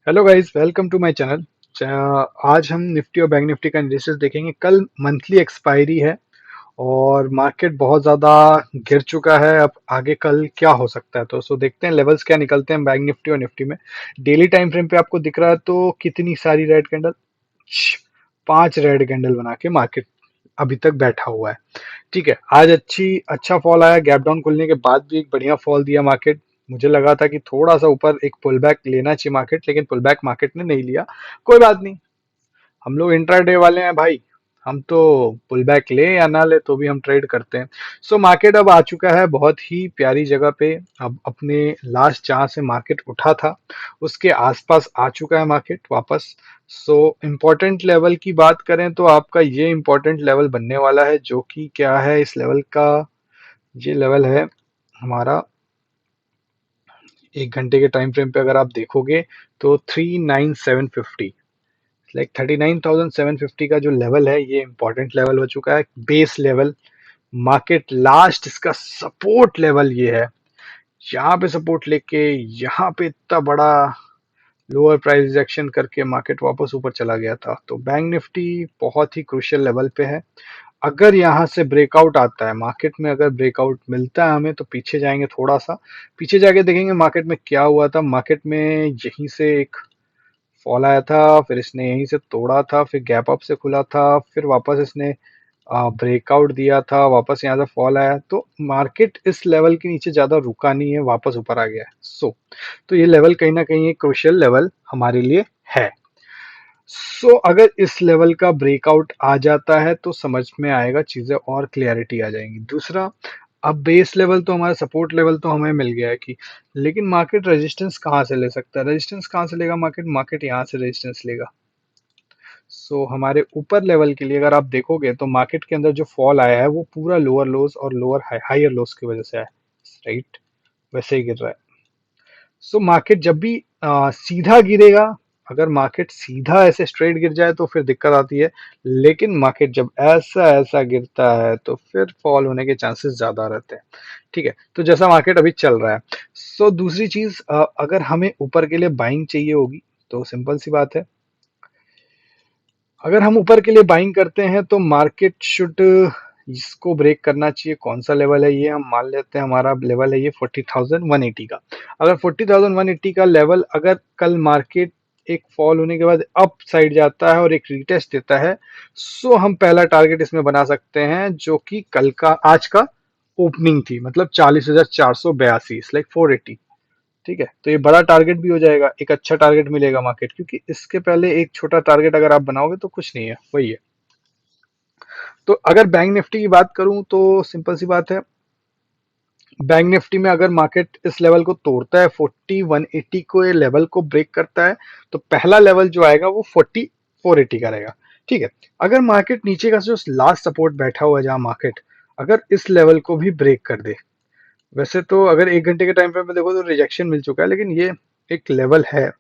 Hello guys, welcome to my channel. आज हम Nifty और बैंक निफ्टी का एनालिसिस देखेंगे। कल मंथली एक्सपायरी है और मार्केट बहुत ज़्यादा गिर चुका है। अब आगे कल क्या हो सकता है, तो देखते हैं लेवल्स क्या निकलते हैं बैंक निफ्टी और निफ्टी में। डेली टाइम फ्रेम पे आपको दिख रहा है तो कितनी सारी रेड कैंडल, 5 रेड कैंडल बना के मार्केट अभी तक बैठा हुआ है। ठीक है, आज अच्छा फॉल आया। गैप डाउन खुलने के बाद भी एक बढ़िया फॉल दिया मार्केट। मुझे लगा था कि थोड़ा सा ऊपर एक पुल बैक लेना चाहिए मार्केट, लेकिन पुल बैक मार्केट ने नहीं लिया। कोई बात नहीं, हम लोग इंट्राडे वाले हैं भाई। हम तो पुल बैक ले या ना ले तो भी हम ट्रेड करते हैं। मार्केट अब आ चुका है बहुत ही प्यारी जगह पे। अब अपने लास्ट जहां से मार्केट उठा था उसके आसपास आ चुका है मार्केट वापस। इम्पोर्टेंट लेवल की बात करें तो आपका ये इम्पोर्टेंट लेवल बनने वाला है, जो कि क्या है इस लेवल का। ये लेवल है हमारा 1 घंटे के टाइम फ्रेम पे। अगर आप देखोगे तो 39750, लाइक 39,750 का जो लेवल है, ये इंपॉर्टेंट लेवल हो चुका है, बेस लेवल। मार्केट लास्ट इसका सपोर्ट लेवल ये है। यहाँ पे सपोर्ट लेके यहाँ पे इतना बड़ा लोअर प्राइस रिजेक्शन करके मार्केट वापस ऊपर चला गया था। तो बैंक निफ्टी बहुत ही क्रूशियल लेवल पे है। अगर यहाँ से ब्रेकआउट आता है मार्केट में, अगर ब्रेकआउट मिलता है हमें, तो पीछे जाएंगे, थोड़ा सा पीछे जाके देखेंगे मार्केट में क्या हुआ था। मार्केट में यहीं से एक फॉल आया था, फिर इसने यहीं से तोड़ा था, फिर गैप अप से खुला था, फिर वापस इसने ब्रेकआउट दिया था, वापस यहाँ से फॉल आया। तो मार्केट इस लेवल के नीचे ज्यादा रुका नहीं है, वापस ऊपर आ गया है। तो ये लेवल कहीं ना कहीं एक क्रूशियल लेवल हमारे लिए है। अगर इस लेवल का ब्रेकआउट आ जाता है तो समझ में आएगा, चीजें और क्लियरिटी आ जाएंगी। दूसरा, अब बेस लेवल तो हमारा सपोर्ट लेवल तो हमें मिल गया है कि, लेकिन मार्केट रेजिस्टेंस कहाँ से ले सकता है? रेजिस्टेंस कहाँ से लेगा मार्केट? मार्केट यहाँ से रेजिस्टेंस लेगा। हमारे ऊपर लेवल के लिए अगर आप देखोगे तो मार्केट के अंदर जो फॉल आया है वो पूरा लोअर लोज और लोअर हायर लोज की वजह से आया है, राइट? वैसे ही गिर रहा है। मार्केट जब भी सीधा गिरेगा, अगर मार्केट सीधा ऐसे स्ट्रेट गिर जाए तो फिर दिक्कत आती है। लेकिन मार्केट जब ऐसा ऐसा गिरता है तो फिर फॉल होने के चांसेस ज्यादा रहते हैं। ठीक है, तो जैसा मार्केट अभी चल रहा है। दूसरी चीज, अगर हमें ऊपर के लिए बाइंग चाहिए होगी तो सिंपल सी बात है, अगर हम ऊपर के लिए बाइंग करते हैं तो मार्केट शुड इसको ब्रेक करना चाहिए। कौन सा लेवल है ये? हम मान लेते हैं हमारा लेवल है ये 40,180 का। अगर 40,180 का लेवल अगर कल मार्केट एक फॉल होने के बाद अप साइड जाता है और एक रीटेस्ट देता है, हम पहला टारगेट इसमें बना सकते हैं, जो कि कल का आज का ओपनिंग थी, मतलब 40,482, लाइक 480। ठीक है, तो ये बड़ा टारगेट भी हो जाएगा, एक अच्छा टारगेट मिलेगा मार्केट, क्योंकि इसके पहले एक छोटा टारगेट अगर आप बनाओगे तो कुछ नहीं है, वही है। तो अगर बैंक निफ्टी की बात करूं तो सिंपल सी बात है, बैंक निफ्टी में अगर मार्केट इस लेवल को तोड़ता है, 40,180 को, ये लेवल को ब्रेक करता है, तो पहला लेवल जो आएगा वो 40,480 का रहेगा। ठीक है, अगर मार्केट नीचे का जो लास्ट सपोर्ट बैठा हुआ है जहां मार्केट, अगर इस लेवल को भी ब्रेक कर दे, वैसे तो अगर 1 घंटे के टाइम फ्रेम में देखो तो रिजेक्शन मिल चुका है, लेकिन ये एक लेवल है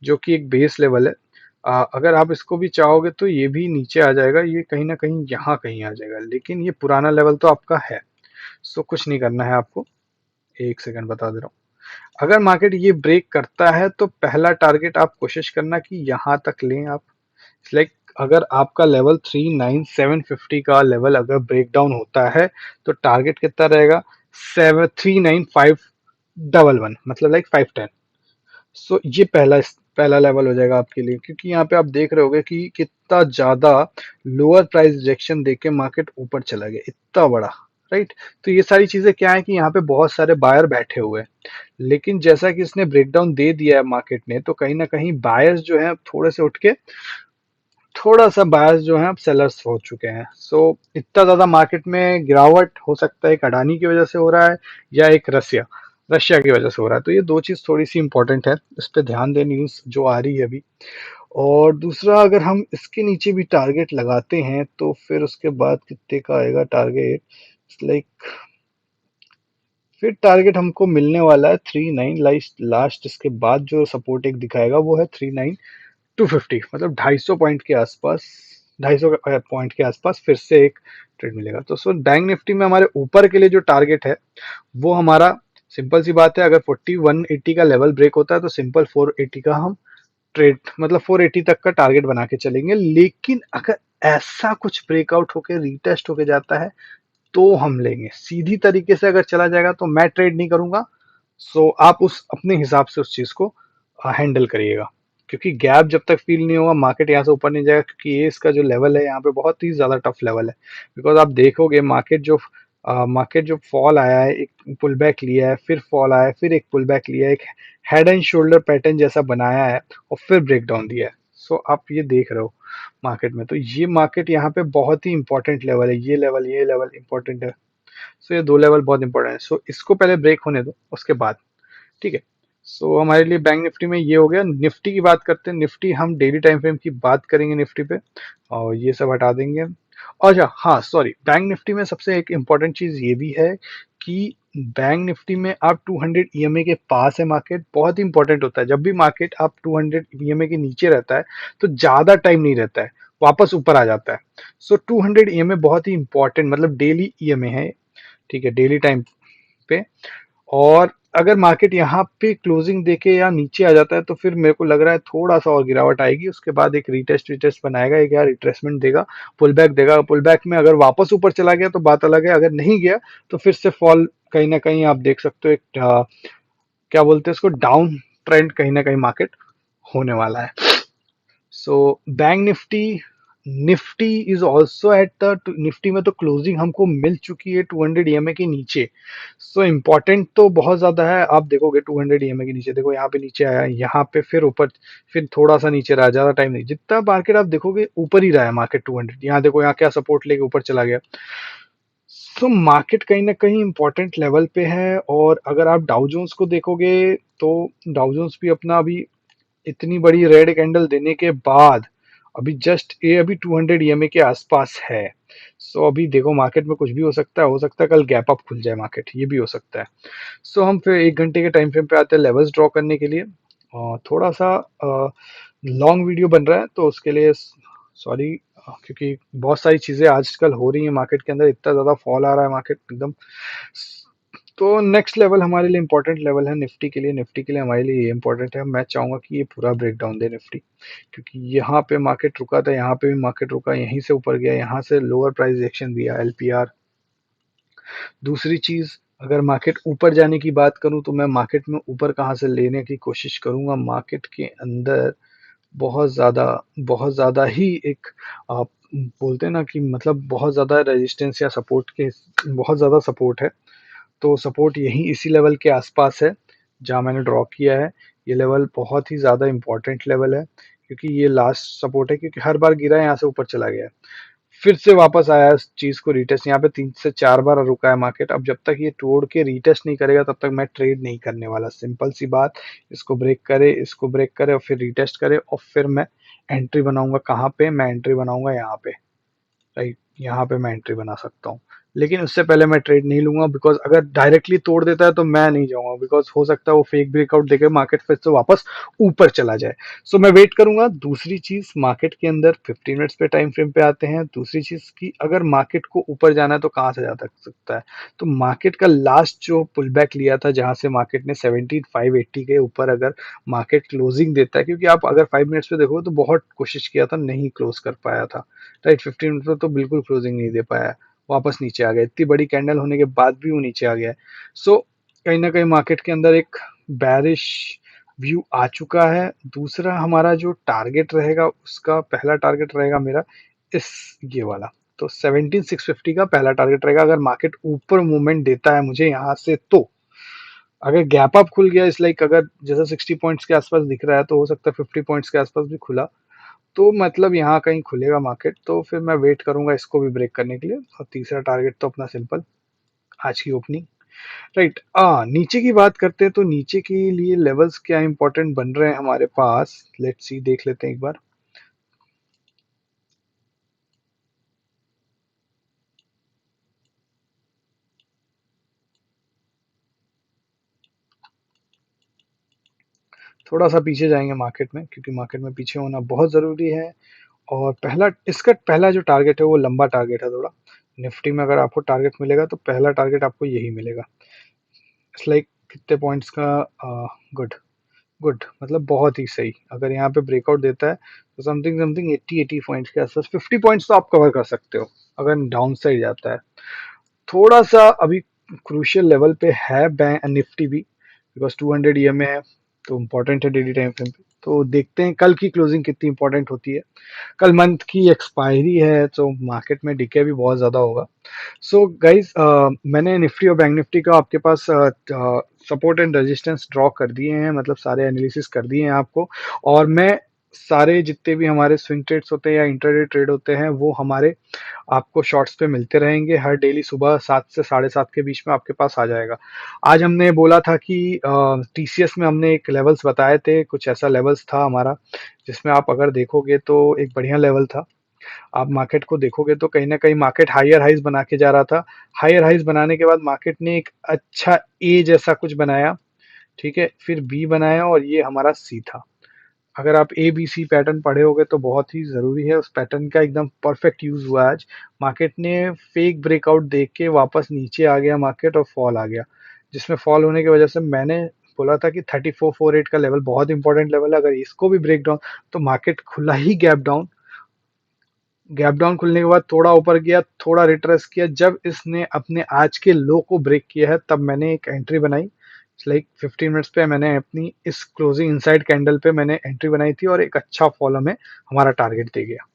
जो कि एक बेस लेवल है। अगर आप इसको भी चाहोगे तो ये भी नीचे आ जाएगा, ये कहीं ना कहीं यहाँ कहीं आ जाएगा, लेकिन ये पुराना लेवल तो आपका है। कुछ नहीं करना है आपको, एक सेकंड बता दे रहा हूँ। अगर मार्केट ये ब्रेक करता है तो पहला टारगेट आप कोशिश करना कि यहाँ तक लें आप। लाइक अगर आपका लेवल 39,750 का लेवल अगर ब्रेक डाउन होता है तो टारगेट कितना रहेगा? 39,511, मतलब लाइक 510। ये पहला लेवल हो जाएगा आपके लिए, क्योंकि यहाँ पे आप देख रहे होगे कि कितना ज्यादा लोअर प्राइस रिजेक्शन देके मार्केट ऊपर चला गया, इतना बड़ा, राइट? तो ये सारी चीजें क्या है कि यहाँ पे बहुत सारे बायर बैठे हुए हैं, लेकिन जैसा कि इसने ब्रेकडाउन दे दिया है मार्केट ने, तो कहीं ना कहीं बायर्स जो है थोड़े से उठ के, थोड़ा सा बायर्स जो है अब सेलर्स हो चुके हैं। इतना ज्यादा मार्केट में गिरावट हो सकता है एक अडानी की वजह से हो रहा है, या एक रशिया रशिया की वजह से हो रहा है। तो ये दो चीज थोड़ी सी इंपॉर्टेंट है, इस पे ध्यान दें, न्यूज जो आ रही है अभी। और दूसरा, अगर हम इसके नीचे भी टारगेट लगाते हैं तो फिर उसके बाद कितने का आएगा टारगेट? लाइक फिर टारगेट हमको मिलने वाला है 39, लास्ट इसके बाद जो सपोर्ट एक दिखाएगा वो है 39,250, मतलब 250 पॉइंट के आसपास, 250 पॉइंट के आसपास फिर से एक ट्रेड मिलेगा। तो बैंक निफ्टी में हमारे ऊपर के लिए जो टारगेट है वो हमारा, सिंपल सी बात है, अगर 4180 का लेवल ब्रेक होता है तो सिंपल 480 का हम ट्रेड मतलब 480 तक का टारगेट बना के चलेंगे। लेकिन अगर ऐसा कुछ ब्रेकआउट होके रीटेस्ट होके जाता है तो हम लेंगे। सीधी तरीके से अगर चला जाएगा तो मैं ट्रेड नहीं करूंगा। सो आप उस अपने हिसाब से उस चीज को हैंडल करिएगा, क्योंकि गैप जब तक फील नहीं होगा, मार्केट यहाँ से ऊपर नहीं जाएगा, क्योंकि ये इसका जो लेवल है यहाँ पे बहुत ही ज्यादा टफ लेवल है। बिकॉज आप देखोगे मार्केट जो फॉल आया है, एक पुल बैक लिया है, फिर फॉल आया है, फिर एक पुल बैक लिया है, एक हेड एंड शोल्डर पैटर्न जैसा बनाया है और फिर ब्रेक डाउन दिया है। सो आप ये देख रहे हो मार्केट में, तो ये मार्केट यहाँ पे बहुत ही इंपॉर्टेंट लेवल है, ये लेवल इंपॉर्टेंट है। सो ये दो लेवल बहुत इंपॉर्टेंट है। सो इसको पहले ब्रेक होने दो, उसके बाद ठीक है। सो हमारे लिए बैंक निफ्टी में ये हो गया। निफ्टी की बात करते हैं। निफ्टी हम डेली टाइम फ्रेम की बात करेंगे निफ्टी पे, और ये सब हटा देंगे। और अच्छा हाँ सॉरी, बैंक निफ्टी में सबसे एक इम्पॉर्टेंट चीज ये भी है कि बैंक निफ्टी में आप 200 ईएमए के पास है मार्केट, बहुत ही इंपॉर्टेंट होता है। जब भी मार्केट आप 200 ईएमए के नीचे रहता है तो ज्यादा टाइम नहीं रहता है, वापस ऊपर आ जाता है। सो 200 ईएमए बहुत ही इंपॉर्टेंट, मतलब डेली ईएमए है, ठीक है, डेली टाइम पे। और अगर मार्केट यहाँ पे क्लोजिंग देके या नीचे आ जाता है तो फिर मेरे को लग रहा है थोड़ा सा और गिरावट आएगी, उसके बाद एक रीटेस्ट रीटेस्ट बनाएगा, एक यार रिट्रेसमेंट देगा, पुल बैक देगा। पुल बैक में अगर वापस ऊपर चला गया तो बात अलग है, अगर नहीं गया तो फिर से फॉल कहीं ना कहीं आप देख सकते हो, एक क्या बोलते हैं इसको, डाउन ट्रेंड कहीं ना कहीं मार्केट होने वाला है। So bank Nifty, Nifty is also at the, Nifty में तो क्लोजिंग हमको मिल चुकी है 200 ईएमए के नीचे। सो इम्पोर्टेंट तो बहुत ज्यादा है। आप देखोगे 200 ईएमए के नीचे, देखो यहाँ पे नीचे आया, यहाँ पे फिर ऊपर, फिर थोड़ा सा नीचे रहा, ज्यादा टाइम नहीं। जितना मार्केट आप देखोगे ऊपर ही रहा है मार्केट 200, यहाँ देखो यहाँ क्या सपोर्ट लेके ऊपर चला गया। सो मार्केट कहीं ना कहीं इंपॉर्टेंट लेवल पे है। और अगर आप डाउ जोन्स को देखोगे तो डाउ जोन्स भी अपना अभी इतनी बड़ी रेड कैंडल देने के बाद अभी जस्ट ये अभी 200 ईएमए के आसपास है। सो अभी देखो मार्केट में कुछ भी हो सकता है कल गैप अप खुल जाए मार्केट, ये भी हो सकता है। सो हम फिर 1 घंटे के टाइम फ्रेम पे आते हैं लेवल्स ड्रॉ करने के लिए। थोड़ा सा लॉन्ग वीडियो बन रहा है तो उसके लिए सॉरी, क्योंकि बहुत सारी चीजें आजकल हो रही है मार्केट के अंदर, इतना ज्यादा फॉल आ रहा है मार्केट एकदम। तो नेक्स्ट लेवल हमारे लिए इंपॉर्टेंट लेवल है निफ्टी के लिए। निफ्टी के लिए हमारे लिए ये इंपॉर्टेंट है, मैं चाहूंगा कि ये पूरा ब्रेक डाउन दे निफ्टी, क्योंकि यहाँ पे मार्केट रुका था, यहाँ पे भी मार्केट रुका, यहीं से ऊपर गया, यहाँ से लोअर प्राइस एक्शन दिया एलपीआर। दूसरी चीज, अगर मार्केट ऊपर जाने की बात करूं तो मैं मार्केट में ऊपर कहाँ से लेने की कोशिश करूंगा। मार्केट के अंदर बहुत ज़्यादा बहुत ज़्यादा ही एक, आप बोलते हैं ना कि मतलब बहुत ज़्यादा रेजिस्टेंस या सपोर्ट के, बहुत ज़्यादा सपोर्ट है। तो सपोर्ट यहीं इसी लेवल के आसपास है जहाँ मैंने ड्रॉ किया है। ये लेवल बहुत ही ज़्यादा इंपॉर्टेंट लेवल है, क्योंकि ये लास्ट सपोर्ट है, क्योंकि हर बार गिरा है यहाँ से ऊपर चला गया है, फिर से वापस आया इस चीज को रीटेस्ट। यहाँ पे 3 से 4 बार रुका है मार्केट। अब जब तक ये तोड़ के रीटेस्ट नहीं करेगा तब तक मैं ट्रेड नहीं करने वाला, सिंपल सी बात। इसको ब्रेक करे, इसको ब्रेक करे और फिर रीटेस्ट करे, और फिर मैं एंट्री बनाऊंगा। कहाँ पे मैं एंट्री बनाऊंगा? यहाँ पे, राइट, यहाँ पे मैं एंट्री बना सकता हूँ। लेकिन उससे पहले मैं ट्रेड नहीं लूंगा, बिकॉज अगर डायरेक्टली तोड़ देता है तो मैं नहीं जाऊंगा, बिकॉज हो सकता है वो फेक ब्रेकआउट देकर मार्केट फिर से वापस ऊपर चला जाए। सो मैं वेट करूंगा। दूसरी चीज, मार्केट के अंदर 15 मिनट्स पे टाइम फ्रेम पे आते हैं। दूसरी चीज की, अगर मार्केट को ऊपर जाना है तो कहाँ से जा सकता है? तो मार्केट का लास्ट जो पुल बैक लिया था, जहां से मार्केट ने 17,580 के ऊपर अगर मार्केट क्लोजिंग देता है, क्योंकि आप अगर 5 मिनट्स पे देखो तो बहुत कोशिश किया था, नहीं क्लोज कर पाया था, राइट। 15 मिनट में तो बिल्कुल क्लोजिंग नहीं दे पाया, वापस नीचे आ गया, इतनी बड़ी कैंडल होने के बाद भी वो नीचे आ गया है। सो कहीं ना कहीं मार्केट के अंदर एक बैरिश व्यू आ चुका है। दूसरा हमारा जो टारगेट रहेगा, उसका पहला टारगेट रहेगा मेरा इस, ये वाला, तो 17,650 का पहला टारगेट रहेगा। अगर मार्केट ऊपर मूवमेंट देता है मुझे यहाँ से, तो अगर गैप अप खुल गया, इस लाइक अगर जैसा 60 पॉइंट्स के आसपास दिख रहा है, तो हो सकता है 50 पॉइंट्स के आसपास भी खुला, तो मतलब यहाँ कहीं खुलेगा मार्केट, तो फिर मैं वेट करूंगा इसको भी ब्रेक करने के लिए। और तीसरा टारगेट तो अपना सिंपल, आज की ओपनिंग, राइट। नीचे की बात करते हैं, तो नीचे के लिए लेवल्स क्या इंपॉर्टेंट बन रहे हैं हमारे पास, लेट्स सी, देख लेते हैं एक बार। थोड़ा सा पीछे जाएंगे मार्केट में, क्योंकि मार्केट में पीछे होना बहुत जरूरी है। और पहला, इसका पहला जो टारगेट है वो लंबा टारगेट है थोड़ा। निफ्टी में अगर आपको टारगेट मिलेगा तो पहला टारगेट आपको यही मिलेगा, इट्स लाइक कितने पॉइंट्स का, गुड, गुड, मतलब बहुत ही सही। अगर यहाँ पे ब्रेकआउट देता है तो समथिंग समथिंग 80 पॉइंट्स के आसपास, 50 पॉइंट्स तो आप कवर कर सकते हो अगर डाउन साइड जाता है। थोड़ा सा अभी क्रूशियल लेवल पे है बैंक निफ्टी भी, बिकॉज 200 ईएमए है, तो इम्पोर्टेंट है डेली टाइम फ्रेम पे। तो देखते हैं कल की क्लोजिंग कितनी इंपॉर्टेंट होती है। कल मंथ की एक्सपायरी है तो मार्केट में डिके भी बहुत ज्यादा होगा। सो गाइज, मैंने निफ्टी और बैंक निफ्टी का आपके पास सपोर्ट एंड रेजिस्टेंस ड्रॉ कर दिए हैं, मतलब सारे एनालिसिस कर दिए हैं आपको। और मैं सारे जितने भी हमारे स्विंग ट्रेड्स होते हैं या इंटरडे ट्रेड होते हैं वो हमारे आपको शॉर्ट्स पे मिलते रहेंगे। हर डेली सुबह 7 से 7:30 के बीच में आपके पास आ जाएगा। आज हमने बोला था कि टीसीएस में हमने एक लेवल्स बताए थे, कुछ ऐसा लेवल्स था हमारा जिसमें आप अगर देखोगे तो एक बढ़िया लेवल था। आप मार्केट को देखोगे तो कहीं ना कहीं मार्केट हायर हाइज बना के जा रहा था। हायर हाइज बनाने के बाद मार्केट ने एक अच्छा ए जैसा कुछ बनाया, ठीक है, फिर बी बनाया और ये हमारा सी था। अगर आप ए बी सी पैटर्न पढ़े होगे तो बहुत ही जरूरी है, उस पैटर्न का एकदम परफेक्ट यूज हुआ है आज। मार्केट ने फेक ब्रेकआउट देख के वापस नीचे आ गया मार्केट और फॉल आ गया, जिसमें फॉल होने की वजह से मैंने बोला था कि 3448 का लेवल बहुत इंपॉर्टेंट लेवल है। अगर इसको भी ब्रेक डाउन, तो मार्केट खुला ही गैप डाउन। गैप डाउन खुलने के बाद थोड़ा ऊपर गया, थोड़ा रिट्रेस किया, जब इसने अपने आज के लो को ब्रेक किया है तब मैंने एक एंट्री बनाई। लाइक 15 मिनट्स पे मैंने अपनी इस क्लोजिंग इनसाइड कैंडल पे मैंने एंट्री बनाई थी और एक अच्छा फॉल हमें हमारा टारगेट दे गया।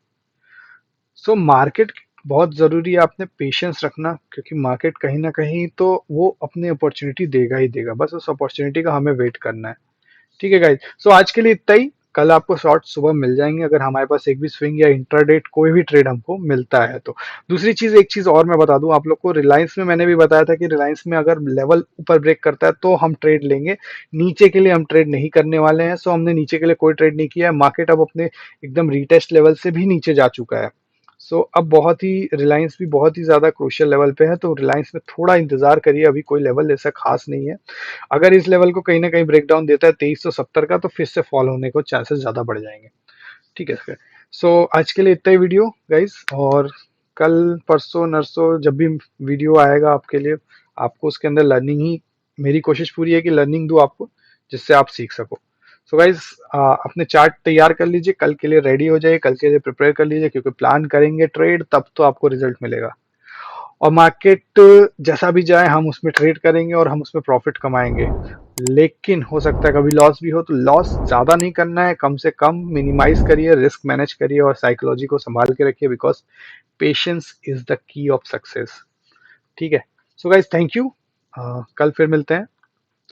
सो मार्केट बहुत जरूरी है, आपने पेशेंस रखना, क्योंकि मार्केट कहीं ना कहीं तो वो अपनी अपॉर्चुनिटी देगा ही देगा, बस उस अपॉर्चुनिटी का हमें वेट करना है। ठीक है गाइज, सो आज के लिए इतना ही। कल आपको शॉर्ट सुबह मिल जाएंगे अगर हमारे पास एक भी स्विंग या इंट्राडेट कोई भी ट्रेड हमको मिलता है तो। दूसरी चीज, एक चीज और मैं बता दूं आप लोग को, रिलायंस में मैंने भी बताया था कि रिलायंस में अगर लेवल ऊपर ब्रेक करता है तो हम ट्रेड लेंगे, नीचे के लिए हम ट्रेड नहीं करने वाले हैं। सो हमने नीचे के लिए कोई ट्रेड नहीं किया है। मार्केट अब अपने एकदम रीटेस्ट लेवल से भी नीचे जा चुका है। सो अब बहुत ही रिलायंस भी बहुत ही ज्यादा क्रूशियल लेवल पे है, तो रिलायंस में थोड़ा इंतजार करिए, अभी कोई लेवल ऐसा खास नहीं है। अगर इस लेवल को कहीं ना कहीं ब्रेक डाउन देता है 2370 का, तो फिर से फॉल होने को चांसेस ज्यादा बढ़ जाएंगे। ठीक है सर। सो आज के लिए इतना ही वीडियो गाइस, और कल परसों नरसों जब भी वीडियो आएगा आपके लिए, आपको उसके अंदर लर्निंग ही, मेरी कोशिश पूरी है कि लर्निंग दूं आपको जिससे आप सीख सको। सो गाइज, अपने चार्ट तैयार कर लीजिए, कल के लिए रेडी हो जाइए, कल के लिए प्रिपेयर कर लीजिए, क्योंकि प्लान करेंगे ट्रेड तब तो आपको रिजल्ट मिलेगा। और मार्केट जैसा भी जाए हम उसमें ट्रेड करेंगे और हम उसमें प्रॉफिट कमाएंगे। लेकिन हो सकता है कभी लॉस भी हो, तो लॉस ज्यादा नहीं करना है, कम से कम मिनिमाइज करिए, रिस्क मैनेज करिए और साइकोलॉजी को संभाल के रखिए, because patience is the key of success. ठीक है। So guys, thank you. कल फिर मिलते हैं।